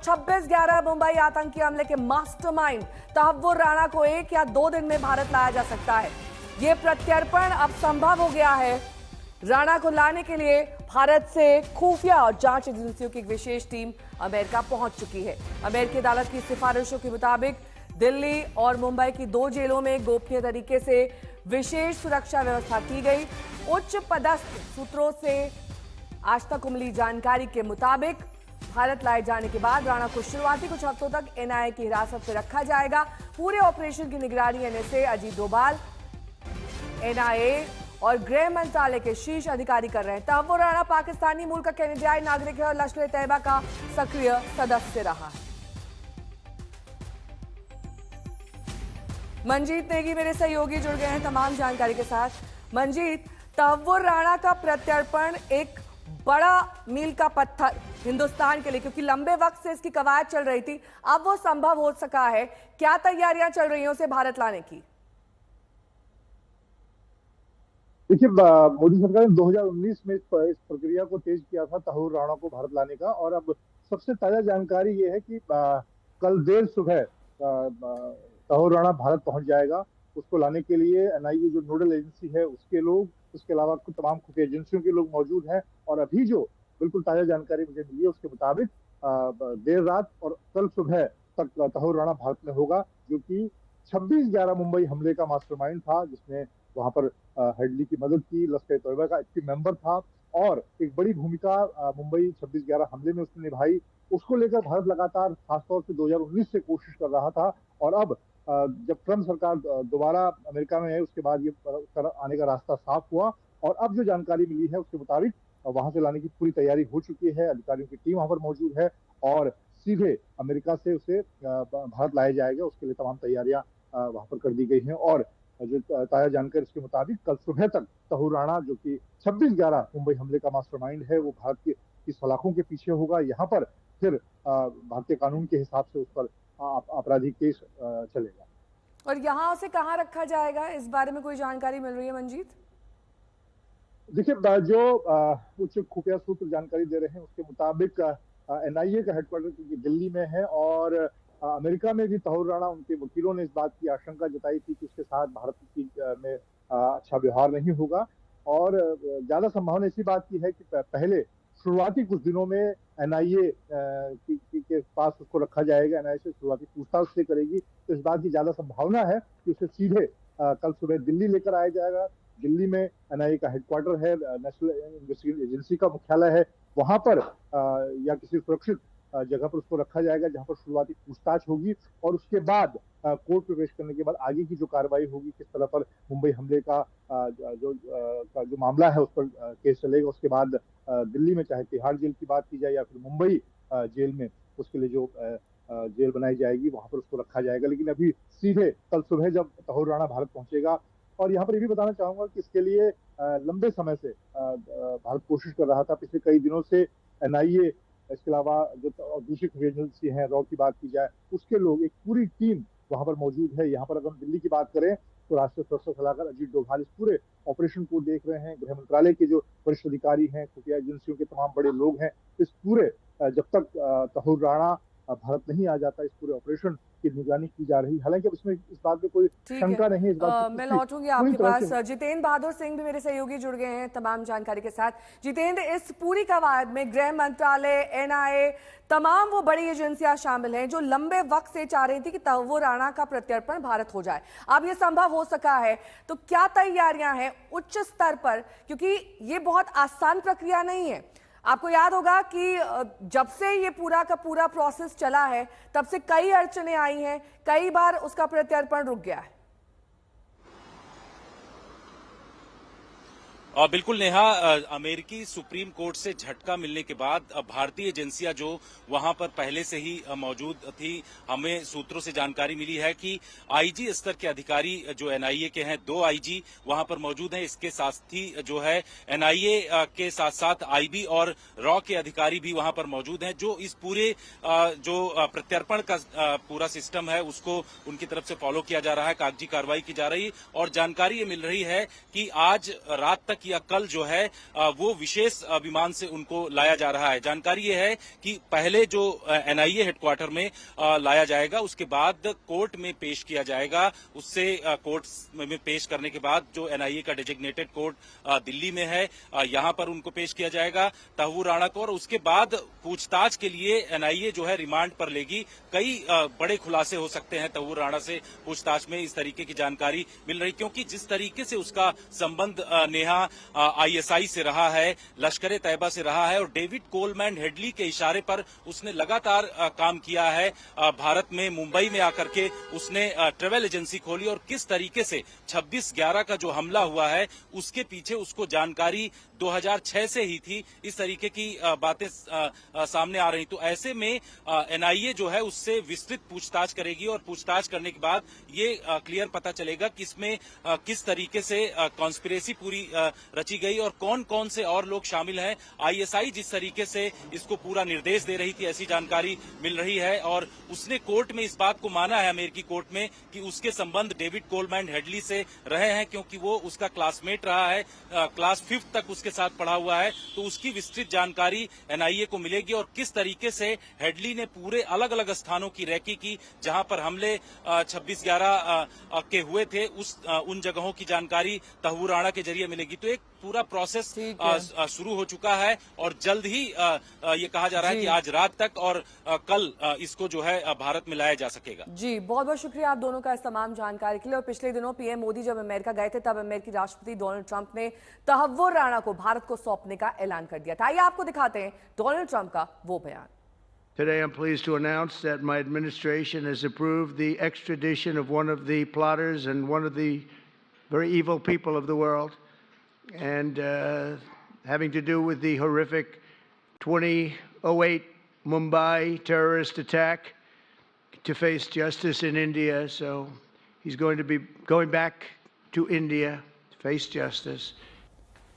26/11 मुंबई आतंकी हमले के मास्टरमाइंड तहव्वुर राणा को 1 या 2 दिन में भारत लाया जा सकता है। ये प्रत्यर्पण अब संभव हो गया है। राणा को लाने के लिए भारत से खुफिया और जांच एजेंसियों की एक विशेष टीम अमेरिका पहुंच चुकी है। अमेरिकी अदालत की सिफारिशों के मुताबिक दिल्ली और मुंबई की 2 जेलों में गोपनीय तरीके से विशेष सुरक्षा व्यवस्था की गई। उच्च पदस्थ सूत्रों से आज तक मिली जानकारी के मुताबिक भारत लाए जाने के बाद राणा को शुरुआती कुछ हफ्तों तक एनआईए की हिरासत में रखा जाएगा। पूरे ऑपरेशन की निगरानी एनएसए, अजीत डोभाल, एनआईए और गृह मंत्रालय के शीर्ष अधिकारी कर रहे हैं। तहव्वुर राणा पाकिस्तानी मूल का कैनेडियाई नागरिक है और लश्कर-ए-तैयबा का सक्रिय सदस्य रहा है। मंजीत नेगी मेरे सहयोगी जुड़ गए हैं तमाम जानकारी के साथ। मंजीत, तहव्वुर राणा का प्रत्यर्पण एक बड़ा मील का पत्थर हिंदुस्तान के लिए, क्योंकि लंबे वक्त से इसकी कवायद चल रही थी, अब वो संभव हो सका है। क्या तैयारियां चल रही हैं उसे भारत लाने की? देखिए, मोदी सरकार ने 2019 में इस प्रक्रिया को तेज किया था तहव्वुर राणा को भारत लाने का, और अब सबसे ताजा जानकारी ये है कि कल देर सुबह तहव्वुर राणा भारत पहुंच जाएगा। उसको लाने के लिए एनआईए जो नोडल एजेंसी है उसके लोग, उसके अलावा तमाम खुफिया एजेंसियों के लोग मौजूद हैं। और अभी जो बिल्कुल ताजा जानकारी मुझे मिली है उसके मुताबिक देर रात और कल सुबह तक तहव्वुर राणा भारत में होगा, जो कि 26/11 मुंबई हमले का मास्टरमाइंड था, जिसमें वहां पर हेडली की मदद की, लश्कर-ए-तैयबा का एक्टिव मेंबर था और एक बड़ी भूमिका मुंबई 26/11 हमले में उसने निभाई। उसको लेकर भारत लगातार खासतौर से 2019 से कोशिश कर रहा था, और अब जब ट्रंप सरकार दोबारा अमेरिका में है उसके बाद ये आने का रास्ता साफ हुआ। और अब जो जानकारी मिली है उसके मुताबिक वहां से लाने की पूरी तैयारी हो चुकी है। अधिकारियों की टीम वहां पर मौजूद है और सीधे अमेरिका से उसे भारत लाया जाएगा। उसके लिए तमाम तैयारियां वहां पर कर दी गई हैं। और जो ताजा जानकारी इसके मुताबिक कल सुबह तक तहव्वुर राणा, जो कि 26/11 मुंबई हमले का मास्टरमाइंड है, वो भारत की सलाखों के पीछे होगा। यहाँ पर फिर भारतीय कानून के हिसाब से उस पर आपराधिक केस चलेगा। और यहाँ उसे कहाँ रखा जाएगा, इस बारे में कोई जानकारी मिल रही है मंजीत? देखिए, जो उच्च खुफिया सूत्र जानकारी दे रहे हैं उसके मुताबिक एनआईए का हेडक्वार्टर दिल्ली में है, और अमेरिका में भी तहव्वुर राणा, उनके वकीलों ने इस बात की आशंका जताई थी कि उसके साथ भारत में अच्छा व्यवहार नहीं होगा। और ज्यादा संभावना इसी बात की है कि पहले शुरुआती कुछ दिनों में एनआईए के पास उसको रखा जाएगा। एनआईए से शुरुआती पूछताछ से करेगी, तो इस बात की ज्यादा संभावना है कि उसे सीधे कल सुबह दिल्ली लेकर आया जाएगा। दिल्ली में एनआईए का हेडक्वार्टर है, नेशनल इन्वेस्टिगेशन एजेंसी का मुख्यालय है, वहां पर या किसी सुरक्षित जगह पर उसको रखा जाएगा जहां पर शुरुआती पूछताछ होगी। और उसके बाद कोर्ट में पेश करने के बाद आगे की जो कार्रवाई होगी, किस तरह पर मुंबई हमले का जो मामला है उस पर केस चलेगा। उसके बाद दिल्ली में चाहे तिहाड़ जेल की बात की जाए या फिर मुंबई जेल में उसके लिए जो जेल बनाई जाएगी वहां पर उसको रखा जाएगा। लेकिन अभी सीधे कल सुबह जब तहव्वुर राणा भारत पहुंचेगा, और यहाँ पर ये भी बताना चाहूंगा कि इसके लिए लंबे समय से भारत कोशिश कर रहा था, पिछले कई दिनों से एनआईए, इसके अलावा जो दूसरी खुफिया एजेंसी है, रॉ की बात की जाए, उसके लोग, एक पूरी टीम वहां पर मौजूद है। यहाँ पर अगर हम दिल्ली की बात करें तो राष्ट्रीय सुरक्षा सलाहकार अजीत डोभाल इस पूरे ऑपरेशन को देख रहे हैं। गृह मंत्रालय के जो वरिष्ठ अधिकारी हैं, खुफिया एजेंसियों के तमाम बड़े लोग हैं। इस पूरे जब तक तहव्वुर राणा भारत नहीं आ जाता, इस पूरे ऑपरेशन की निगरानी की जा रही। हालांकि अब इसमें इस बात में कोई शंका नहीं है। इस बात मैं लौटूंगी आपके पास। जितेंद्र बहादुर सिंह भी मेरे सहयोगी जुड़ गए हैं तमाम जानकारी के साथ। जितेंद्र, इस पूरी कवायद में गृह मंत्रालय, एनआईए, तमाम वो बड़ी एजेंसियां शामिल हैं जो लंबे वक्त से चाह रही थी कि तहव्वुर राणा का प्रत्यर्पण भारत हो जाए। अब ये संभव हो सका है, तो क्या तैयारियां हैं उच्च स्तर पर? क्योंकि ये बहुत आसान प्रक्रिया नहीं है। आपको याद होगा कि जब से ये पूरा का पूरा प्रोसेस चला है तब से कई अड़चनें आई हैं, कई बार उसका प्रत्यर्पण रुक गया है। बिल्कुल नेहा, अमेरिकी सुप्रीम कोर्ट से झटका मिलने के बाद भारतीय एजेंसियां जो वहां पर पहले से ही मौजूद थी, हमें सूत्रों से जानकारी मिली है कि आईजी स्तर के अधिकारी जो एनआईए के हैं, 2 आईजी वहां पर मौजूद हैं। इसके साथ ही जो है एनआईए के साथ साथ आईबी और रॉ के अधिकारी भी वहां पर मौजूद हैं, जो इस पूरे जो प्रत्यर्पण का पूरा सिस्टम है उसको उनकी तरफ से फॉलो किया जा रहा है, कागजी कार्रवाई की जा रही। और जानकारी ये मिल रही है कि आज रात तक कि कल जो है वो विशेष विमान से उनको लाया जा रहा है। जानकारी ये है कि पहले जो एनआईए हेडक्वार्टर में लाया जाएगा, उसके बाद कोर्ट में पेश किया जाएगा। उससे कोर्ट में पेश करने के बाद जो एनआईए का डेजिग्नेटेड कोर्ट दिल्ली में है, यहां पर उनको पेश किया जाएगा तहव्वुर राणा को, और उसके बाद पूछताछ के लिए एनआईए जो है रिमांड पर लेगी। कई बड़े खुलासे हो सकते हैं तहव्वुर राणा से पूछताछ में, इस तरीके की जानकारी मिल रही, क्योंकि जिस तरीके से उसका संबंध नेहा आईएसआई से रहा है, लश्कर तैयबा से रहा है, और डेविड कोलमैन हेडली के इशारे पर उसने लगातार काम किया है। भारत में मुंबई में आकर के उसने ट्रेवल एजेंसी खोली, और किस तरीके से 26/11 का जो हमला हुआ है उसके पीछे उसको जानकारी 2006 से ही थी। इस तरीके की बातें सामने आ रही। तो ऐसे में एनआईए जो है उससे विस्तृत पूछताछ करेगी, और पूछताछ करने के बाद ये क्लियर पता चलेगा कि इसमें किस तरीके से कॉन्स्पिरेसी पूरी रची गई और कौन कौन से और लोग शामिल हैं। आईएसआई जिस तरीके से इसको पूरा निर्देश दे रही थी, ऐसी जानकारी मिल रही है, और उसने कोर्ट में इस बात को माना है, अमेरिकी कोर्ट में, कि उसके संबंध डेविड कोलमैन हेडली से रहे हैं, क्योंकि वो उसका क्लासमेट रहा है, क्लास 5th तक उसके साथ पढ़ा हुआ है। तो उसकी विस्तृत जानकारी एनआईए को मिलेगी, और किस तरीके से हेडली ने पूरे अलग अलग स्थानों की रैकी की जहां पर हमले 26/11 के हुए थे, उन जगहों की जानकारी तहव्वुर राणा के जरिए मिलेगी। तो एक पूरा प्रोसेस शुरू हो चुका है, और जल्द ही ये कहा जा रहा है कि आज रात तक और कल इसको जो है भारत में लाया जा सकेगा। जी, बहुत बहुत शुक्रिया आप दोनों का इस तमाम जानकारी के लिए। और पिछले दिनों पीएम मोदी जब अमेरिका गए थे, तब अमेरिकी राष्ट्रपति डोनाल्ड ट्रंप ने तहव्वुर राणा को भारत को सौंपने का ऐलान कर दिया था। आइए आपको दिखाते हैं डोनाल्ड ट्रंप का वो बयान। Today, I'm pleased to announce that my administration has approved the extradition of one of the plotters and one of the very evil people of the world, and having to do with the horrific 2008 Mumbai terrorist attack, to face justice in India. So he's going to be going back to India to face justice.